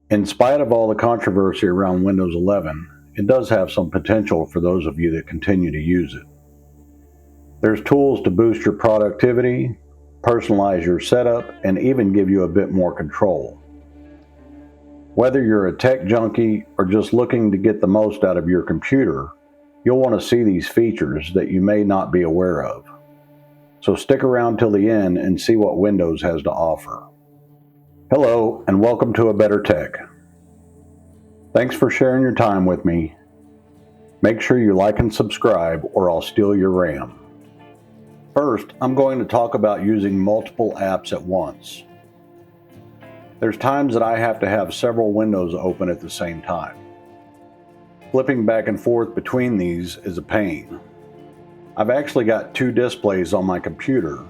In spite of all the controversy around Windows 11, it does have some potential for those of you that continue to use it. There's tools to boost your productivity, personalize your setup, and even give you a bit more control. Whether you're a tech junkie or just looking to get the most out of your computer, you'll want to see these features that you may not be aware of. So stick around till the end and see what Windows has to offer. Hello, and welcome to A Better Tech. Thanks for sharing your time with me. Make sure you like and subscribe or I'll steal your RAM. First, I'm going to talk about using multiple apps at once. There's times that I have to have several windows open at the same time. Flipping back and forth between these is a pain. I've actually got two displays on my computer,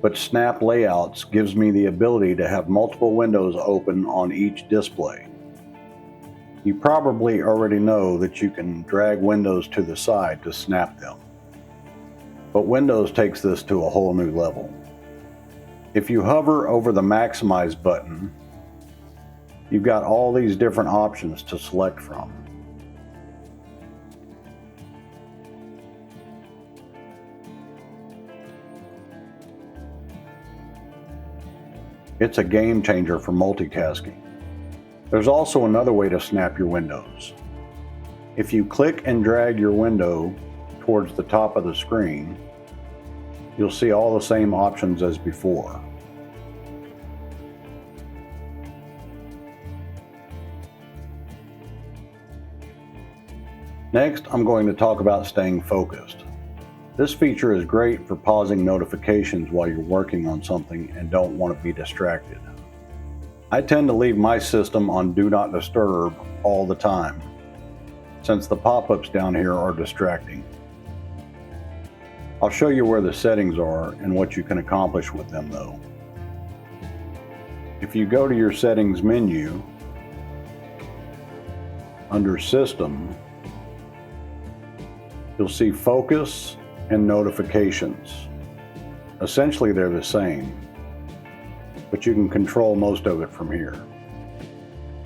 but Snap Layouts gives me the ability to have multiple windows open on each display. You probably already know that you can drag windows to the side to snap them. But Windows takes this to a whole new level. If you hover over the Maximize button, you've got all these different options to select from. It's a game changer for multitasking. There's also another way to snap your windows. If you click and drag your window towards the top of the screen, you'll see all the same options as before. Next, I'm going to talk about staying focused. This feature is great for pausing notifications while you're working on something and don't want to be distracted. I tend to leave my system on Do Not Disturb all the time, since the pop-ups down here are distracting. I'll show you where the settings are and what you can accomplish with them though. If you go to your settings menu, under System, you'll see Focus and Notifications. Essentially they're the same, but you can control most of it from here.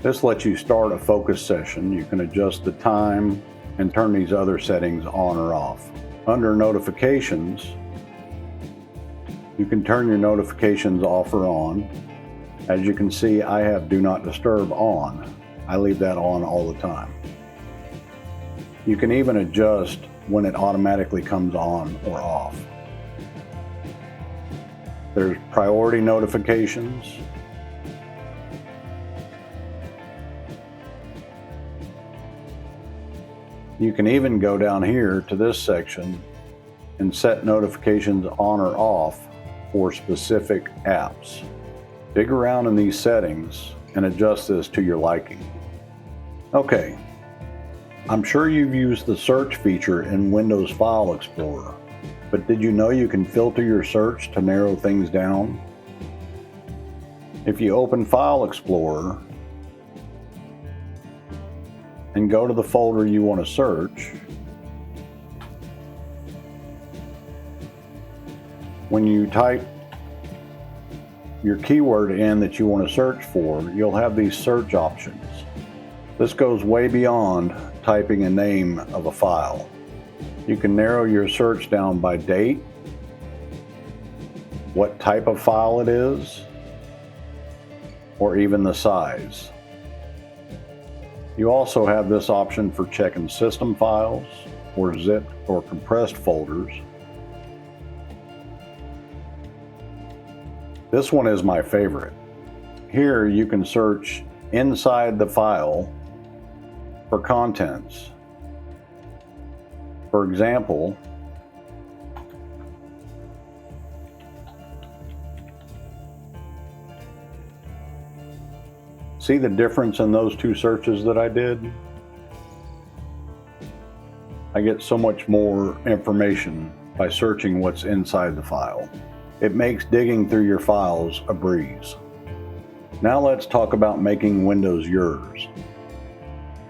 This lets you start a focus session. You can adjust the time and turn these other settings on or off. Under Notifications, you can turn your notifications off or on. As you can see, I have Do Not Disturb on. I leave that on all the time. You can even adjust when it automatically comes on or off. There's priority notifications. You can even go down here to this section and set notifications on or off for specific apps. Dig around in these settings and adjust this to your liking. Okay, I'm sure you've used the search feature in Windows File Explorer, but did you know you can filter your search to narrow things down? If you open File Explorer and go to the folder you want to search, when you type your keyword in that you want to search for, you'll have these search options. This goes way beyond typing a name of a file. You can narrow your search down by date, what type of file it is, or even the size. You also have this option for checking system files or zipped or compressed folders. This one is my favorite. Here you can search inside the file for contents. For example, see the difference in those two searches that I did? I get so much more information by searching what's inside the file. It makes digging through your files a breeze. Now let's talk about making Windows yours.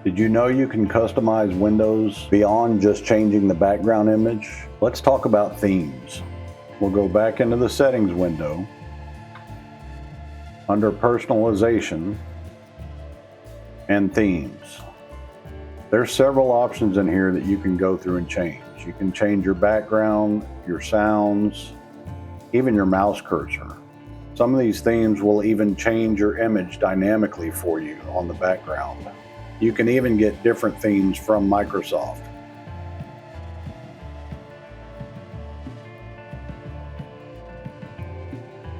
Did you know you can customize Windows beyond just changing the background image? Let's talk about themes. We'll go back into the settings window. Under personalization, and themes. There's several options in here that you can go through and change. You can change your background, your sounds, even your mouse cursor. Some of these themes will even change your image dynamically for you on the background. You can even get different themes from Microsoft.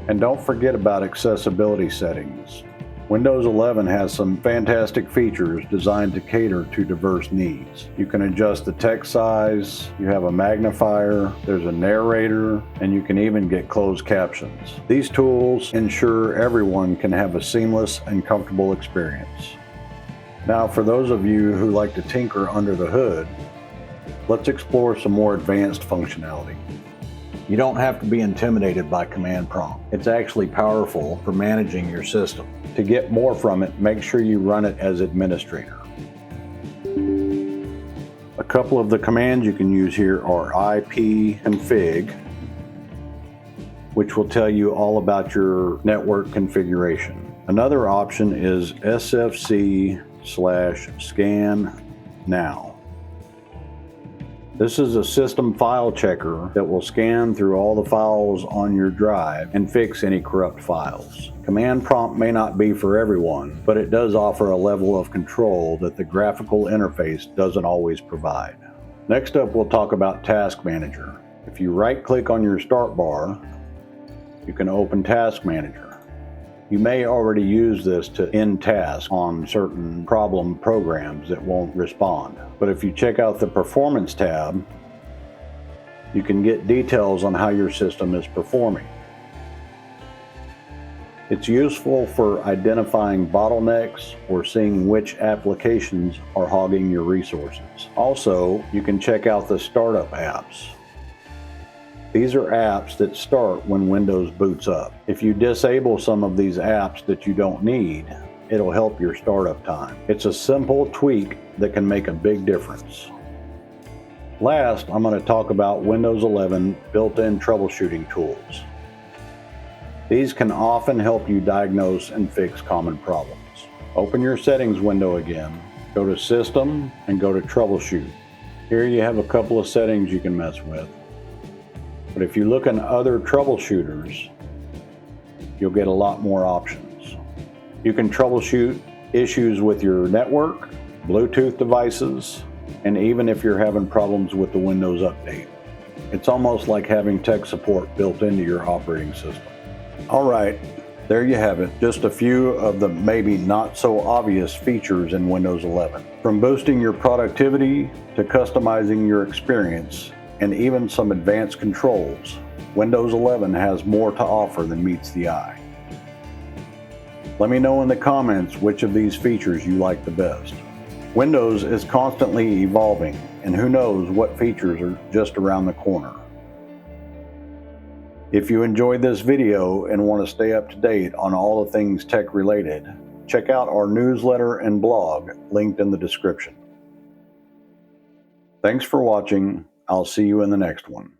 And don't forget about accessibility settings. Windows 11 has some fantastic features designed to cater to diverse needs. You can adjust the text size, you have a magnifier, there's a narrator, and you can even get closed captions. These tools ensure everyone can have a seamless and comfortable experience. Now, for those of you who like to tinker under the hood, let's explore some more advanced functionality. You don't have to be intimidated by command prompt. It's actually powerful for managing your system. To get more from it, make sure you run it as administrator. A couple of the commands you can use here are ipconfig, which will tell you all about your network configuration. Another option is sfc/scan-now. This is a system file checker that will scan through all the files on your drive and fix any corrupt files. Command prompt may not be for everyone, but it does offer a level of control that the graphical interface doesn't always provide. Next up, we'll talk about Task Manager. If you right-click on your start bar, you can open Task Manager. You may already use this to end tasks on certain problem programs that won't respond. But if you check out the Performance tab, you can get details on how your system is performing. It's useful for identifying bottlenecks or seeing which applications are hogging your resources. Also, you can check out the startup apps. These are apps that start when Windows boots up. If you disable some of these apps that you don't need, it'll help your startup time. It's a simple tweak that can make a big difference. Last, I'm going to talk about Windows 11 built-in troubleshooting tools. These can often help you diagnose and fix common problems. Open your settings window again, go to System, and go to Troubleshoot. Here you have a couple of settings you can mess with. But if you look in other troubleshooters, you'll get a lot more options. You can troubleshoot issues with your network, Bluetooth devices, and even if you're having problems with the Windows update. It's almost like having tech support built into your operating system. All right, there you have it. Just a few of the maybe not so obvious features in Windows 11. From boosting your productivity to customizing your experience, and even some advanced controls, Windows 11 has more to offer than meets the eye. Let me know in the comments which of these features you like the best. Windows is constantly evolving, and who knows what features are just around the corner. If you enjoyed this video and want to stay up to date on all the things tech related, check out our newsletter and blog linked in the description. Thanks for watching. I'll see you in the next one.